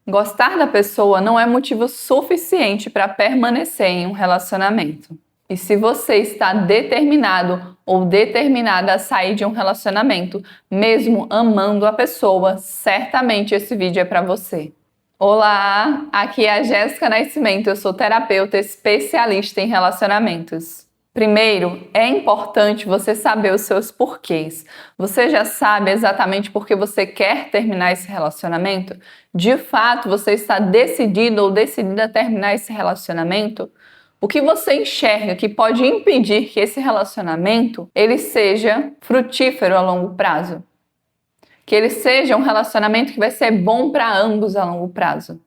Gostar da pessoa não é motivo suficiente para permanecer em um relacionamento. E se você está determinado ou determinada a sair de um relacionamento, mesmo amando a pessoa, certamente esse vídeo é para você. Olá, aqui é a Jéssica Nascimento, eu sou terapeuta especialista em relacionamentos. Primeiro, é importante você saber os seus porquês. Você já sabe exatamente por que você quer terminar esse relacionamento? De fato, você está decidido ou decidida a terminar esse relacionamento? O que você enxerga que pode impedir que esse relacionamento ele seja frutífero a longo prazo? Que ele seja um relacionamento que vai ser bom para ambos a longo prazo?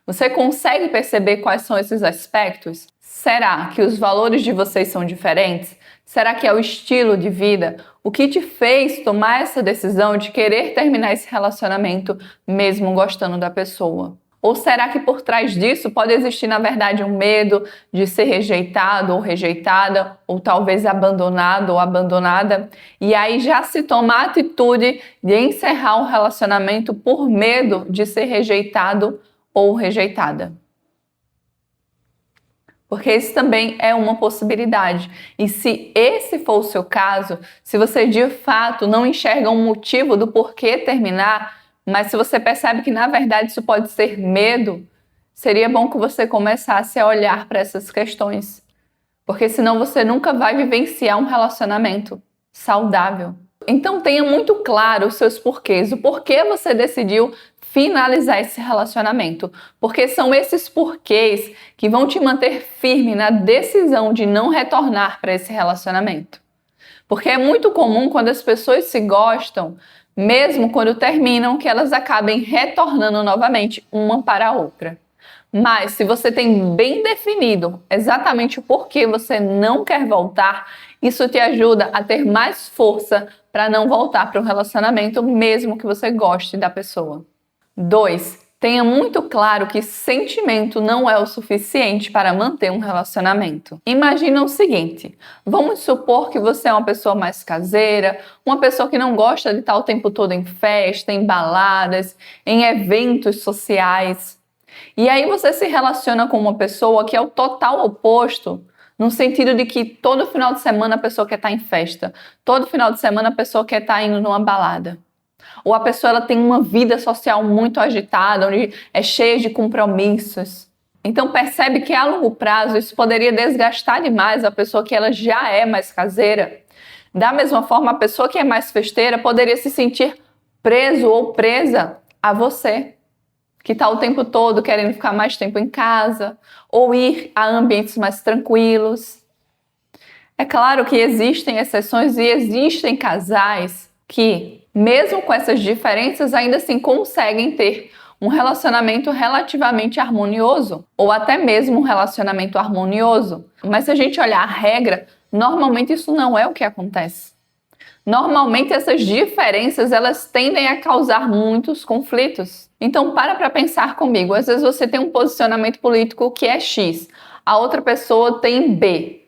Você consegue perceber quais são esses aspectos? Será que os valores de vocês são diferentes? Será que é o estilo de vida? O que te fez tomar essa decisão de querer terminar esse relacionamento mesmo gostando da pessoa? Ou será que por trás disso pode existir, na verdade, um medo de ser rejeitado ou rejeitada, ou talvez abandonado ou abandonada, e aí já se toma a atitude de encerrar um relacionamento por medo de ser rejeitado ou rejeitada? Porque isso também é uma possibilidade. E se esse for o seu caso, se você de fato não enxerga um motivo do porquê terminar, mas se você percebe que na verdade isso pode ser medo, seria bom que você começasse a olhar para essas questões. Porque senão você nunca vai vivenciar um relacionamento saudável. Então tenha muito claro os seus porquês, o porquê você decidiu finalizar esse relacionamento, porque são esses porquês que vão te manter firme na decisão de não retornar para esse relacionamento. Porque é muito comum quando as pessoas se gostam, mesmo quando terminam, que elas acabem retornando novamente uma para a outra. Mas se você tem bem definido exatamente o porquê você não quer voltar, isso te ajuda a ter mais força para não voltar para o relacionamento, mesmo que você goste da pessoa. 2. Tenha muito claro que sentimento não é o suficiente para manter um relacionamento. Imagina o seguinte, vamos supor que você é uma pessoa mais caseira, uma pessoa que não gosta de estar o tempo todo em festa, em baladas, em eventos sociais. E aí você se relaciona com uma pessoa que é o total oposto, no sentido de que todo final de semana a pessoa quer estar em festa, todo final de semana a pessoa quer estar indo numa balada. Ou a pessoa ela tem uma vida social muito agitada, onde é cheia de compromissos. Então percebe que a longo prazo isso poderia desgastar demais a pessoa que ela já é mais caseira. Da mesma forma, a pessoa que é mais festeira poderia se sentir preso ou presa a você, que está o tempo todo querendo ficar mais tempo em casa, ou ir a ambientes mais tranquilos. É claro que existem exceções e existem casais que, mesmo com essas diferenças, ainda assim conseguem ter um relacionamento relativamente harmonioso, ou até mesmo um relacionamento harmonioso. Mas se a gente olhar a regra, normalmente isso não é o que acontece. Normalmente essas diferenças elas tendem a causar muitos conflitos. Então para pensar comigo, às vezes você tem um posicionamento político que é X, a outra pessoa tem B.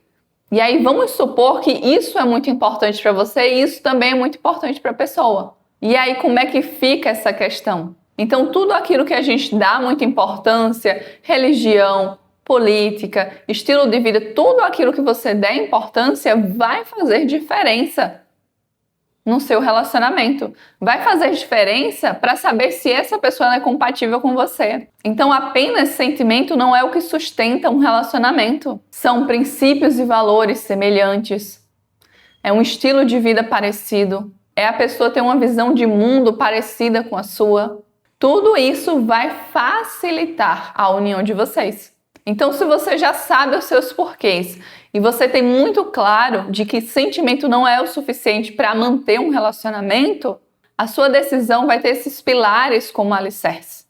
E aí vamos supor que isso é muito importante para você e isso também é muito importante para a pessoa. E aí como é que fica essa questão? Então tudo aquilo que a gente dá muita importância, religião, política, estilo de vida, tudo aquilo que você der importância vai fazer diferença no seu relacionamento. Vai fazer diferença para saber se essa pessoa é compatível com você. Então, apenas sentimento não é o que sustenta um relacionamento. São princípios e valores semelhantes. É um estilo de vida parecido. É a pessoa ter uma visão de mundo parecida com a sua. Tudo isso vai facilitar a união de vocês. Então, se você já sabe os seus porquês e você tem muito claro de que sentimento não é o suficiente para manter um relacionamento, a sua decisão vai ter esses pilares como alicerce.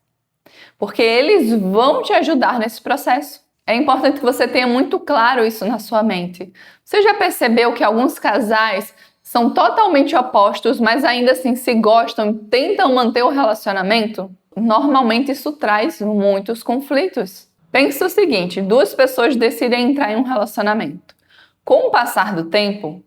Porque eles vão te ajudar nesse processo. É importante que você tenha muito claro isso na sua mente. Você já percebeu que alguns casais são totalmente opostos, mas ainda assim se gostam e tentam manter o relacionamento? Normalmente isso traz muitos conflitos. Pense o seguinte, duas pessoas decidem entrar em um relacionamento. Com o passar do tempo,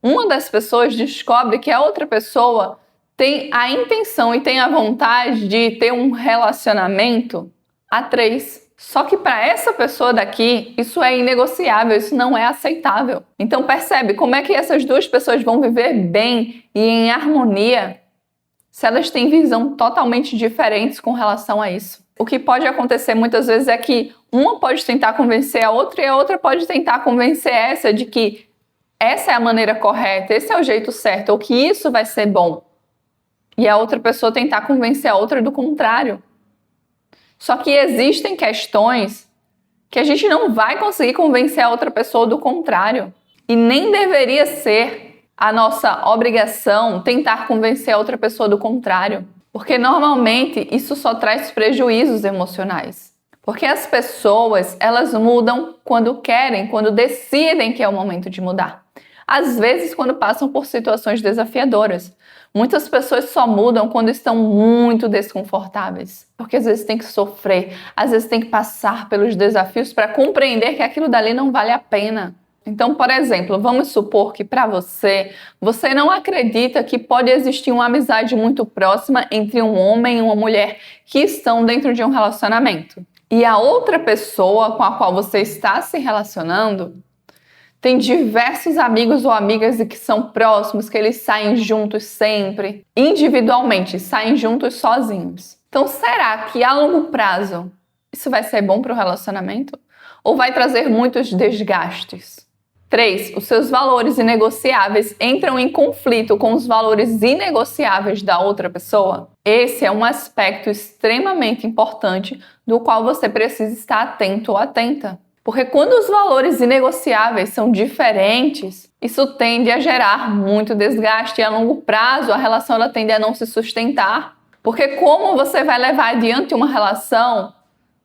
uma das pessoas descobre que a outra pessoa tem a intenção e tem a vontade de ter um relacionamento a 3. Só que para essa pessoa daqui, isso é inegociável, isso não é aceitável. Então percebe como é que essas duas pessoas vão viver bem e em harmonia se elas têm visão totalmente diferentes com relação a isso. O que pode acontecer muitas vezes é que uma pode tentar convencer a outra e a outra pode tentar convencer essa de que essa é a maneira correta, esse é o jeito certo, ou que isso vai ser bom. E a outra pessoa tentar convencer a outra do contrário. Só que existem questões que a gente não vai conseguir convencer a outra pessoa do contrário. E nem deveria ser a nossa obrigação tentar convencer a outra pessoa do contrário. Porque normalmente isso só traz prejuízos emocionais. Porque as pessoas, elas mudam quando querem, quando decidem que é o momento de mudar. Às vezes quando passam por situações desafiadoras. Muitas pessoas só mudam quando estão muito desconfortáveis. Porque às vezes tem que sofrer, às vezes tem que passar pelos desafios para compreender que aquilo dali não vale a pena. Então, por exemplo, vamos supor que para você não acredita que pode existir uma amizade muito próxima entre um homem e uma mulher que estão dentro de um relacionamento. E a outra pessoa com a qual você está se relacionando tem diversos amigos ou amigas que são próximos, que eles saem juntos sempre, individualmente, saem juntos sozinhos. Então, será que a longo prazo isso vai ser bom para o relacionamento? Ou vai trazer muitos desgastes? 3. Os seus valores inegociáveis entram em conflito com os valores inegociáveis da outra pessoa? Esse é um aspecto extremamente importante do qual você precisa estar atento ou atenta. Porque quando os valores inegociáveis são diferentes, isso tende a gerar muito desgaste e a longo prazo a relação ela tende a não se sustentar. Porque como você vai levar adiante uma relação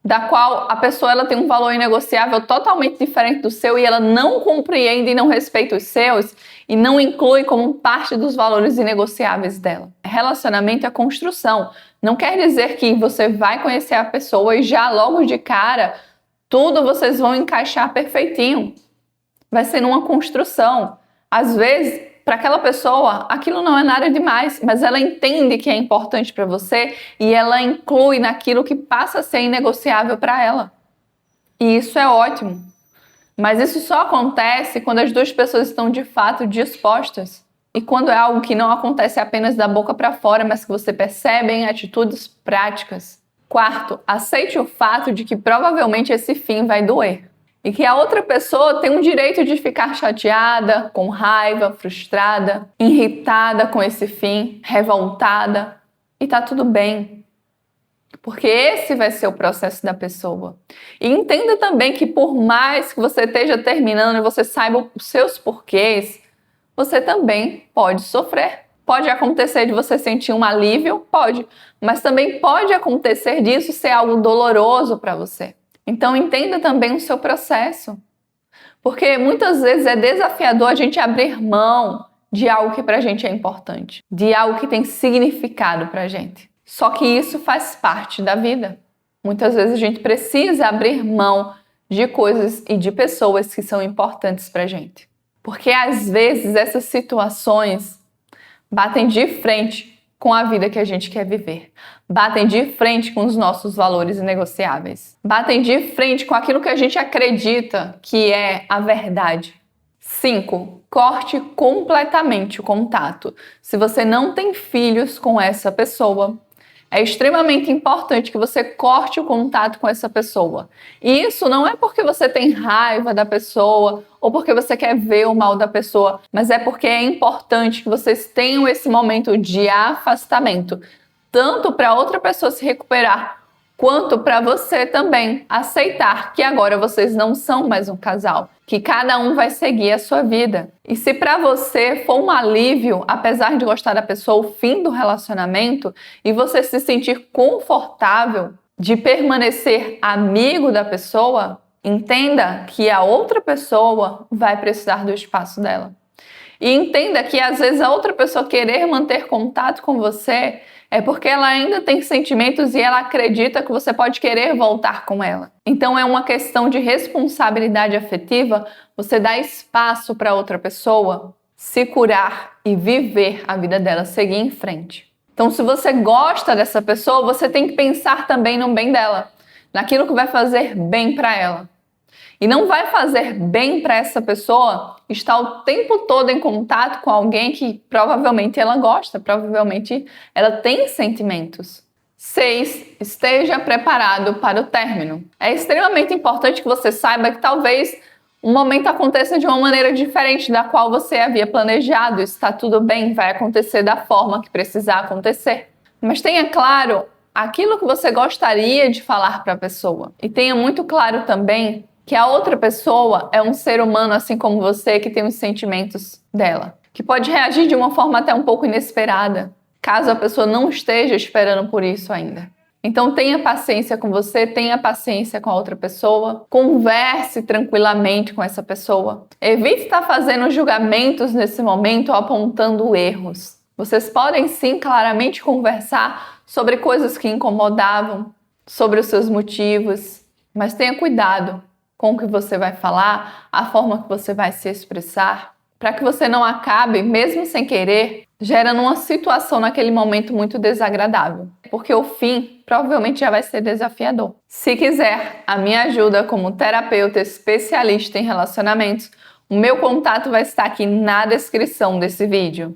da qual a pessoa ela tem um valor inegociável totalmente diferente do seu e ela não compreende e não respeita os seus e não inclui como parte dos valores inegociáveis dela? Relacionamento é construção. Não quer dizer que você vai conhecer a pessoa e já logo de cara tudo vocês vão encaixar perfeitinho. Vai ser numa construção. Às vezes, para aquela pessoa, aquilo não é nada demais, mas ela entende que é importante para você e ela inclui naquilo que passa a ser inegociável para ela. E isso é ótimo. Mas isso só acontece quando as duas pessoas estão de fato dispostas. E quando é algo que não acontece apenas da boca para fora, mas que você percebe em atitudes práticas. 4. Aceite o fato de que provavelmente esse fim vai doer. E que a outra pessoa tem o direito de ficar chateada, com raiva, frustrada, irritada com esse fim, revoltada. E tá tudo bem. Porque esse vai ser o processo da pessoa. E entenda também que por mais que você esteja terminando e você saiba os seus porquês, você também pode sofrer. Pode acontecer de você sentir um alívio? Pode. Mas também pode acontecer disso ser algo doloroso para você. Então entenda também o seu processo. Porque muitas vezes é desafiador a gente abrir mão de algo que pra gente é importante. De algo que tem significado pra gente. Só que isso faz parte da vida. Muitas vezes a gente precisa abrir mão de coisas e de pessoas que são importantes pra gente. Porque às vezes essas situações batem de frente com a vida que a gente quer viver. Batem de frente com os nossos valores inegociáveis. Batem de frente com aquilo que a gente acredita que é a verdade. 5. Corte completamente o contato. Se você não tem filhos com essa pessoa, é extremamente importante que você corte o contato com essa pessoa. E isso não é porque você tem raiva da pessoa ou porque você quer ver o mal da pessoa, mas é porque é importante que vocês tenham esse momento de afastamento, tanto para outra pessoa se recuperar, quanto para você também aceitar que agora vocês não são mais um casal, que cada um vai seguir a sua vida. E se para você for um alívio, apesar de gostar da pessoa, o fim do relacionamento, e você se sentir confortável de permanecer amigo da pessoa, entenda que a outra pessoa vai precisar do espaço dela. E entenda que às vezes a outra pessoa querer manter contato com você é porque ela ainda tem sentimentos e ela acredita que você pode querer voltar com ela. Então é uma questão de responsabilidade afetiva você dar espaço para outra pessoa se curar e viver a vida dela, seguir em frente. Então, se você gosta dessa pessoa, você tem que pensar também no bem dela, naquilo que vai fazer bem para ela. E não vai fazer bem para essa pessoa estar o tempo todo em contato com alguém que provavelmente ela gosta, provavelmente ela tem sentimentos. 6. Esteja preparado para o término. É extremamente importante que você saiba que talvez o momento aconteça de uma maneira diferente da qual você havia planejado. Está tudo bem, vai acontecer da forma que precisar acontecer. Mas tenha claro aquilo que você gostaria de falar para a pessoa. E tenha muito claro também que a outra pessoa é um ser humano assim como você, que tem os sentimentos dela, que pode reagir de uma forma até um pouco inesperada, caso a pessoa não esteja esperando por isso ainda. Então tenha paciência com você, tenha paciência com a outra pessoa, converse tranquilamente com essa pessoa. Evite estar fazendo julgamentos nesse momento ou apontando erros. Vocês podem sim claramente conversar sobre coisas que incomodavam, sobre os seus motivos, mas tenha cuidado com o que você vai falar, a forma que você vai se expressar, para que você não acabe, mesmo sem querer, gerando uma situação naquele momento muito desagradável, porque o fim provavelmente já vai ser desafiador. Se quiser a minha ajuda como terapeuta especialista em relacionamentos, o meu contato vai estar aqui na descrição desse vídeo.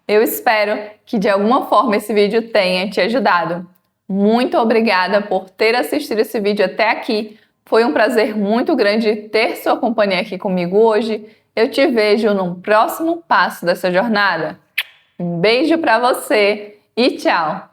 Eu espero que de alguma forma esse vídeo tenha te ajudado. Muito obrigada por ter assistido esse vídeo até aqui. Foi um prazer muito grande ter sua companhia aqui comigo hoje. Eu te vejo num próximo passo dessa jornada. Um beijo para você e tchau!